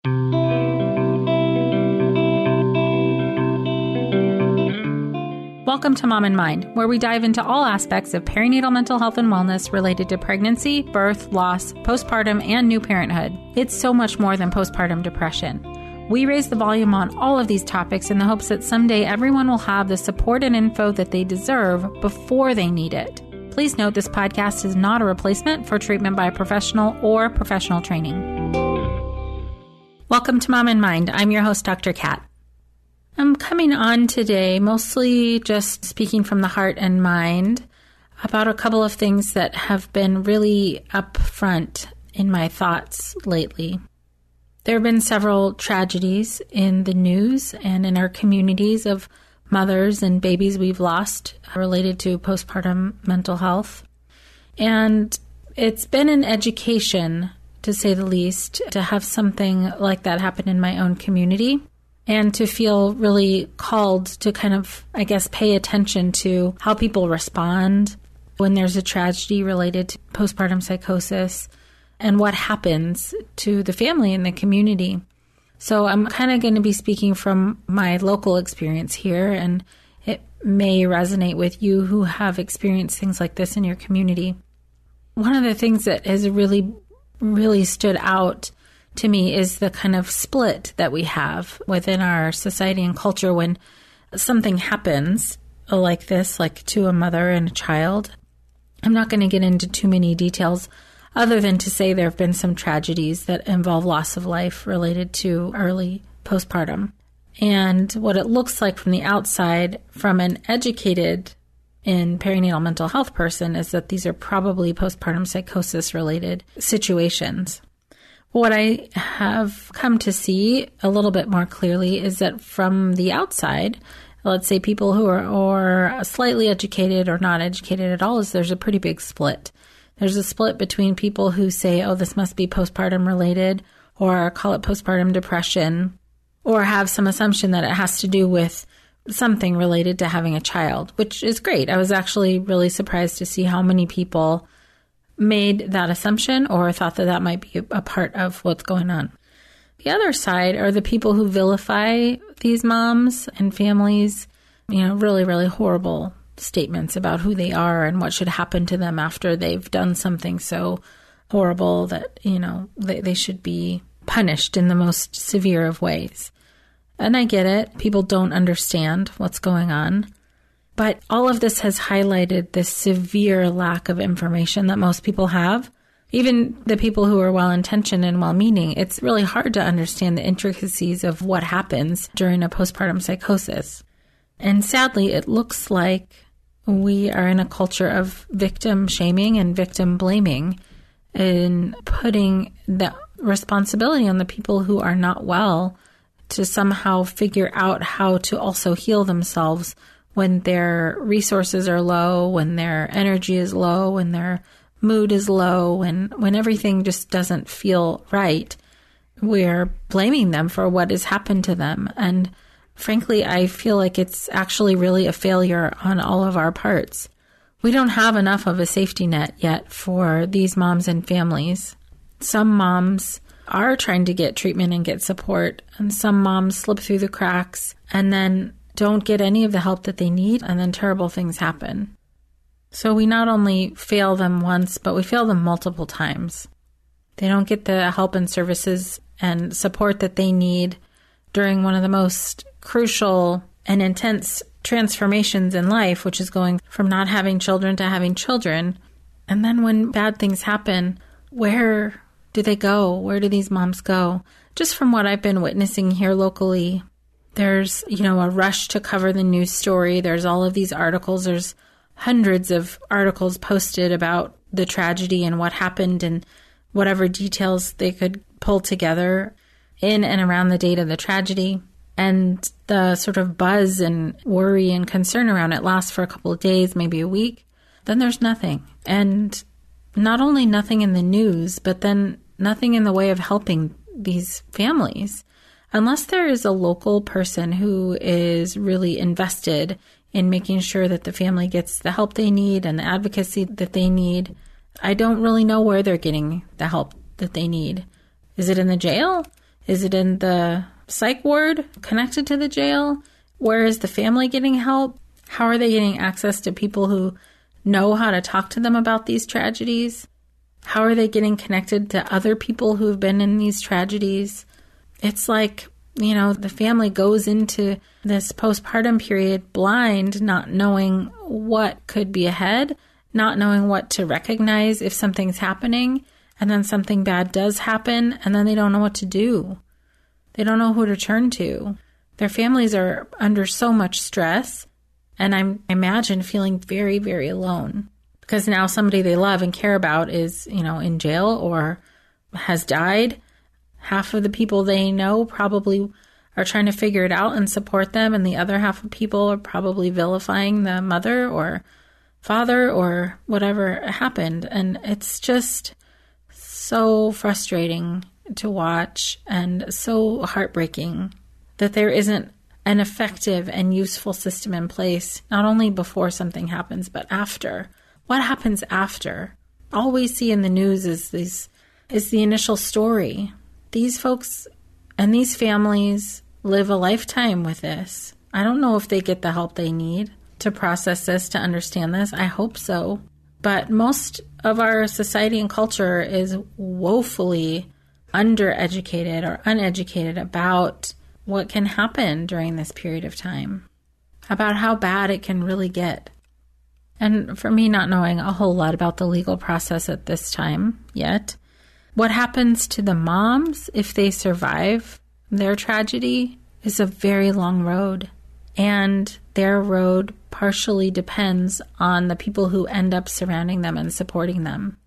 Welcome to Mom in Mind, where we dive into all aspects of perinatal mental health and wellness related to pregnancy, birth, loss, postpartum, and new parenthood. It's so much more than postpartum depression. We raise the volume on all of these topics in the hopes that someday everyone will have the support and info that they deserve before they need it. Please note this podcast is not a replacement for treatment by a professional or professional training. Welcome to Mom in Mind. I'm your host, Dr. Kat. I'm coming on today mostly just speaking from the heart and mind about a couple of things that have been really up front in my thoughts lately. There have been several tragedies in the news and in our communities of mothers and babies we've lost related to postpartum mental health. And it's been an education, to say the least, to have something like that happen in my own community. And to feel really called to kind of, I guess, pay attention to how people respond when there's a tragedy related to postpartum psychosis and what happens to the family and the community. So I'm kind of going to be speaking from my local experience here, and it may resonate with you who have experienced things like this in your community. One of the things that has really, really stood out to me is the kind of split that we have within our society and culture when something happens like this, like to a mother and a child. I'm not going to get into too many details other than to say there have been some tragedies that involve loss of life related to early postpartum. And what it looks like from the outside, from an educated in perinatal mental health person, is that these are probably postpartum psychosis related situations. What I have come to see a little bit more clearly is that from the outside, let's say people who are slightly educated or not educated at all, is there's a pretty big split. There's a split between people who say, oh, this must be postpartum related, or call it postpartum depression, or have some assumption that it has to do with something related to having a child, which is great. I was actually really surprised to see how many people made that assumption or thought that that might be a part of what's going on. The other side are the people who vilify these moms and families, really, really horrible statements about who they are and what should happen to them after they've done something so horrible that, they should be punished in the most severe of ways. And I get it. People don't understand what's going on. But all of this has highlighted the severe lack of information that most people have. Even the people who are well-intentioned and well-meaning, it's really hard to understand the intricacies of what happens during a postpartum psychosis. And sadly, it looks like we are in a culture of victim shaming and victim blaming in putting the responsibility on the people who are not well to somehow figure out how to also heal themselves when their resources are low, when their energy is low, when their mood is low, when everything just doesn't feel right. We're blaming them for what has happened to them. And frankly, I feel like it's actually really a failure on all of our parts. We don't have enough of a safety net yet for these moms and families. Some moms are trying to get treatment and get support, and some moms slip through the cracks and then don't get any of the help that they need, and then terrible things happen. So we not only fail them once, but we fail them multiple times. They don't get the help and services and support that they need during one of the most crucial and intense transformations in life, which is going from not having children to having children. And then when bad things happen, where do they go? Where do these moms go? Just from what I've been witnessing here locally, there's, a rush to cover the news story. There's all of these articles. There's hundreds of articles posted about the tragedy and what happened and whatever details they could pull together in and around the date of the tragedy. And the sort of buzz and worry and concern around it lasts for a couple of days, maybe a week. Then there's nothing. And not only nothing in the news, but then nothing in the way of helping these families. Unless there is a local person who is really invested in making sure that the family gets the help they need and the advocacy that they need, I don't really know where they're getting the help that they need. Is it in the jail? Is it in the psych ward connected to the jail? Where is the family getting help? How are they getting access to people who know how to talk to them about these tragedies? How are they getting connected to other people who've been in these tragedies? It's like, the family goes into this postpartum period blind, not knowing what could be ahead, not knowing what to recognize if something's happening, and then something bad does happen, and then they don't know what to do. They don't know who to turn to. Their families are under so much stress, and I imagine feeling very, very alone because now somebody they love and care about is, in jail or has died. Half of the people they know probably are trying to figure it out and support them, and the other half of people are probably vilifying the mother or father or whatever happened. And it's just so frustrating to watch and so heartbreaking that there isn't an effective and useful system in place, not only before something happens, but after. What happens after? All we see in the news is the initial story. These folks and these families live a lifetime with this. I don't know if they get the help they need to process this, to understand this. I hope so. But most of our society and culture is woefully undereducated or uneducated about what can happen during this period of time, about how bad it can really get. And for me, not knowing a whole lot about the legal process at this time yet, what happens to the moms if they survive their tragedy is a very long road. And their road partially depends on the people who end up surrounding them and supporting them.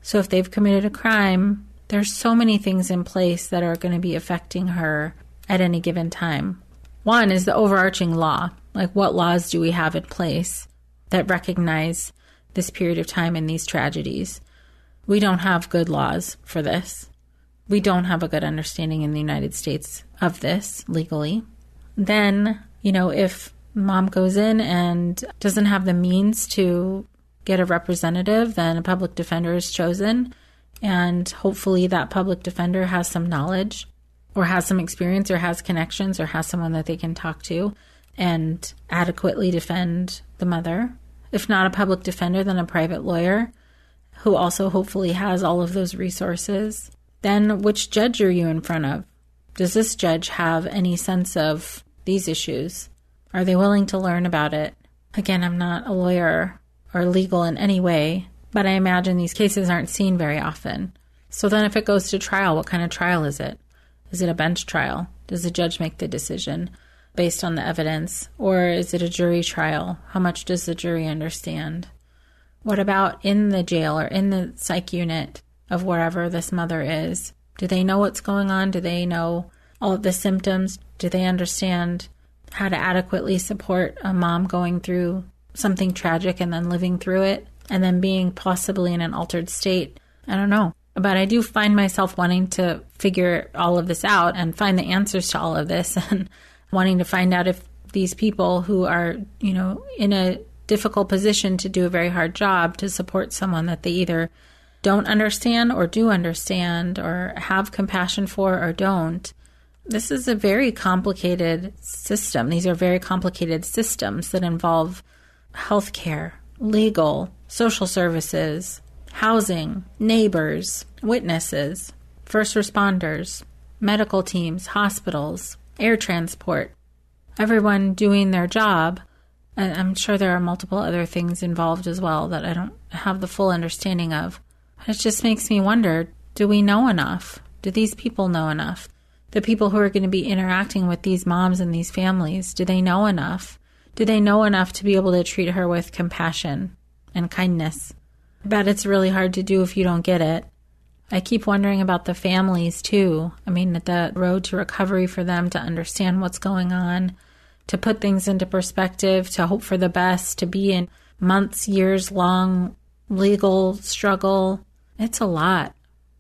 So if they've committed a crime, there's so many things in place that are going to be affecting her at any given time. One is the overarching law. Like, what laws do we have in place that recognize this period of time and these tragedies? We don't have good laws for this. We don't have a good understanding in the United States of this legally. Then, if mom goes in and doesn't have the means to get a representative, then a public defender is chosen. And hopefully that public defender has some knowledge or has some experience or has connections or has someone that they can talk to and adequately defend the mother. If not a public defender, then a private lawyer who also hopefully has all of those resources. Then which judge are you in front of? Does this judge have any sense of these issues? Are they willing to learn about it? Again, I'm not a lawyer or legal in any way, but I imagine these cases aren't seen very often. So then if it goes to trial, what kind of trial is it? Is it a bench trial? Does the judge make the decision based on the evidence? Or is it a jury trial? How much does the jury understand? What about in the jail or in the psych unit of wherever this mother is? Do they know what's going on? Do they know all of the symptoms? Do they understand how to adequately support a mom going through something tragic and then living through it and then being possibly in an altered state? I don't know. But I do find myself wanting to figure all of this out and find the answers to all of this and wanting to find out if these people who are, in a difficult position to do a very hard job to support someone that they either don't understand or do understand or have compassion for or don't. This is a very complicated system. These are very complicated systems that involve healthcare, legal, social services, housing, neighbors, witnesses, first responders, medical teams, hospitals, air transport, everyone doing their job. And I'm sure there are multiple other things involved as well that I don't have the full understanding of. It just makes me wonder, do we know enough? Do these people know enough? The people who are going to be interacting with these moms and these families, do they know enough? Do they know enough to be able to treat her with compassion and kindness? I bet it's really hard to do if you don't get it. I keep wondering about the families too. I mean, the road to recovery for them to understand what's going on, to put things into perspective, to hope for the best, to be in months, years long legal struggle. It's a lot.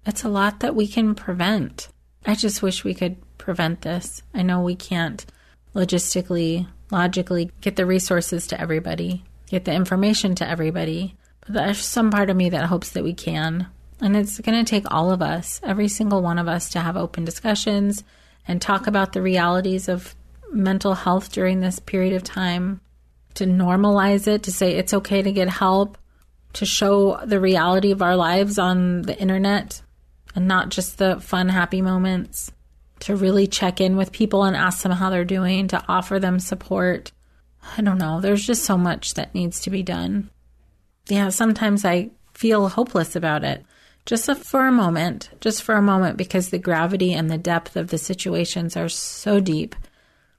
It's a lot that we can prevent. I just wish we could prevent this. I know we can't logistically, logically get the resources to everybody, get the information to everybody. But there's some part of me that hopes that we can. And it's going to take all of us, every single one of us, to have open discussions and talk about the realities of mental health during this period of time, to normalize it, to say it's okay to get help, to show the reality of our lives on the internet and not just the fun, happy moments, to really check in with people and ask them how they're doing, to offer them support. I don't know. There's just so much that needs to be done. Yeah, sometimes I feel hopeless about it. Just for a moment, because the gravity and the depth of the situations are so deep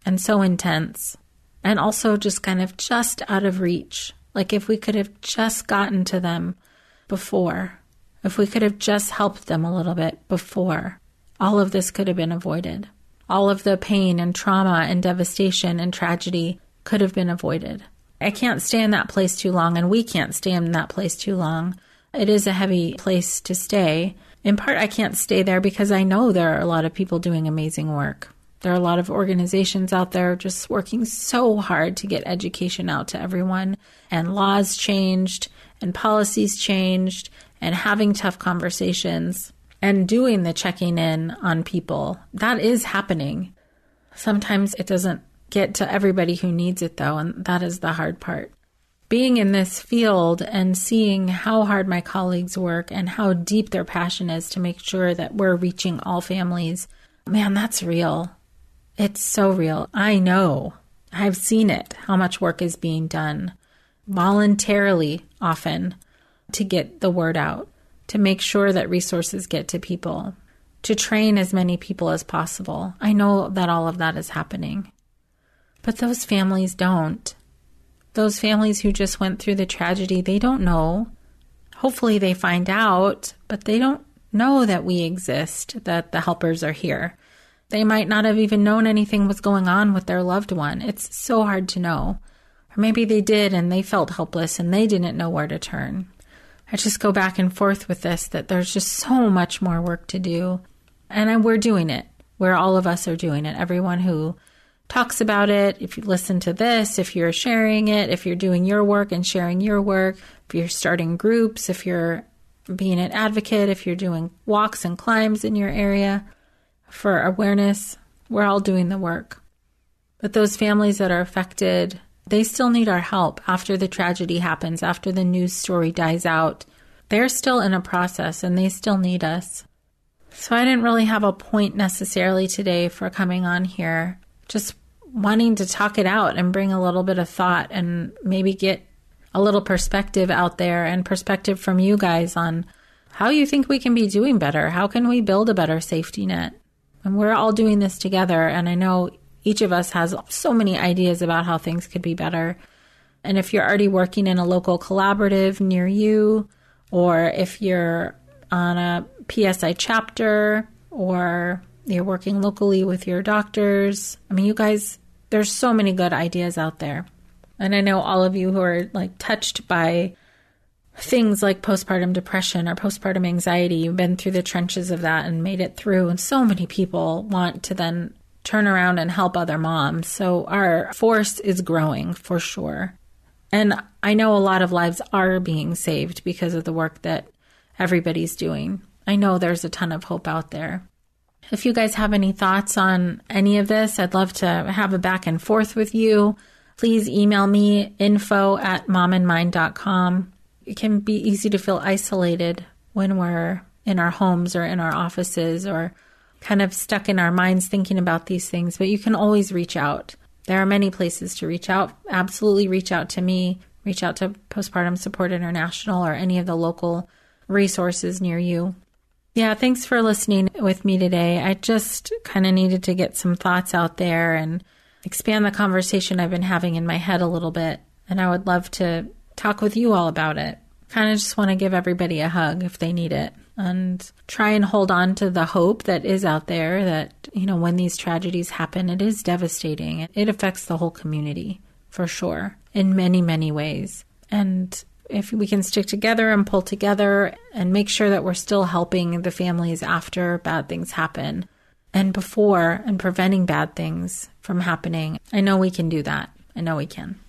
and so intense, and also just kind of just out of reach. Like if we could have just gotten to them before, if we could have just helped them a little bit before, all of this could have been avoided. All of the pain and trauma and devastation and tragedy could have been avoided. I can't stay in that place too long, and we can't stay in that place too long. It is a heavy place to stay. In part, I can't stay there because I know there are a lot of people doing amazing work. There are a lot of organizations out there just working so hard to get education out to everyone, and laws changed, and policies changed, and having tough conversations, and doing the checking in on people. That is happening. Sometimes it doesn't get to everybody who needs it, though, and that is the hard part. Being in this field and seeing how hard my colleagues work and how deep their passion is to make sure that we're reaching all families, man, that's real. It's so real. I know. I've seen it, how much work is being done voluntarily often to get the word out, to make sure that resources get to people, to train as many people as possible. I know that all of that is happening. But those families don't. Those families who just went through the tragedy, they don't know. Hopefully they find out, but they don't know that we exist, that the helpers are here. They might not have even known anything was going on with their loved one. It's so hard to know. Or maybe they did and they felt helpless and they didn't know where to turn. I just go back and forth with this, that there's just so much more work to do. And we're doing it. All of us are doing it. Everyone who talks about it, if you listen to this, if you're sharing it, if you're doing your work and sharing your work, if you're starting groups, if you're being an advocate, if you're doing walks and climbs in your area for awareness, we're all doing the work. But those families that are affected, they still need our help after the tragedy happens, after the news story dies out. They're still in a process and they still need us. So I didn't really have a point necessarily today for coming on here. Just wanting to talk it out and bring a little bit of thought and maybe get a little perspective out there and perspective from you guys on how you think we can be doing better. How can we build a better safety net? And we're all doing this together. And I know each of us has so many ideas about how things could be better. And if you're already working in a local collaborative near you, or if you're on a PSI chapter, or you're working locally with your doctors. I mean, you guys, there's so many good ideas out there. And I know all of you who are touched by things like postpartum depression or postpartum anxiety, you've been through the trenches of that and made it through. And so many people want to then turn around and help other moms. So our force is growing for sure. And I know a lot of lives are being saved because of the work that everybody's doing. I know there's a ton of hope out there. If you guys have any thoughts on any of this, I'd love to have a back and forth with you. Please email me, info@momandmind.com. It can be easy to feel isolated when we're in our homes or in our offices or kind of stuck in our minds thinking about these things, but you can always reach out. There are many places to reach out. Absolutely reach out to me, reach out to Postpartum Support International or any of the local resources near you. Yeah, thanks for listening with me today. I just kind of needed to get some thoughts out there and expand the conversation I've been having in my head a little bit. And I would love to talk with you all about it. Kind of just want to give everybody a hug if they need it and try and hold on to the hope that is out there that, when these tragedies happen, it is devastating. It affects the whole community for sure in many, many ways. And if we can stick together and pull together and make sure that we're still helping the families after bad things happen and before and preventing bad things from happening, I know we can do that. I know we can.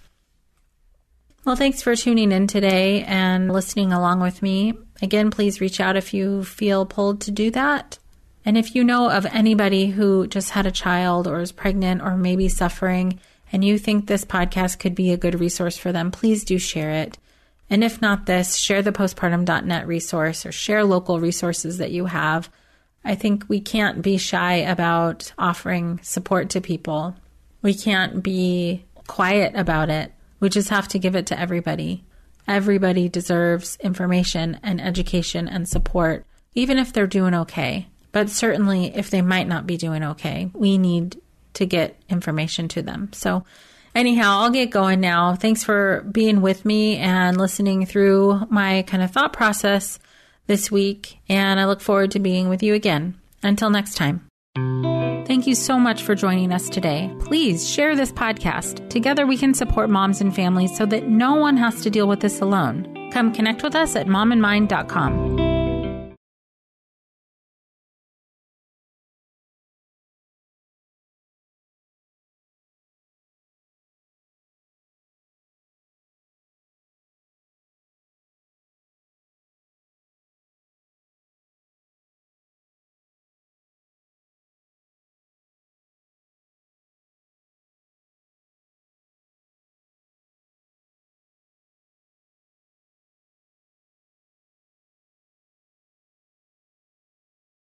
Well, thanks for tuning in today and listening along with me. Again, please reach out if you feel pulled to do that. And if you know of anybody who just had a child or is pregnant or maybe suffering, and you think this podcast could be a good resource for them, please do share it. And if not this, share the postpartum.net resource or share local resources that you have. I think we can't be shy about offering support to people. We can't be quiet about it. We just have to give it to everybody. Everybody deserves information and education and support, even if they're doing okay. But certainly if they might not be doing okay, we need to get information to them. So anyhow, I'll get going now. Thanks for being with me and listening through my kind of thought process this week. And I look forward to being with you again. Until next time. Thank you so much for joining us today. Please share this podcast. Together we can support moms and families so that no one has to deal with this alone. Come connect with us at momandmind.com.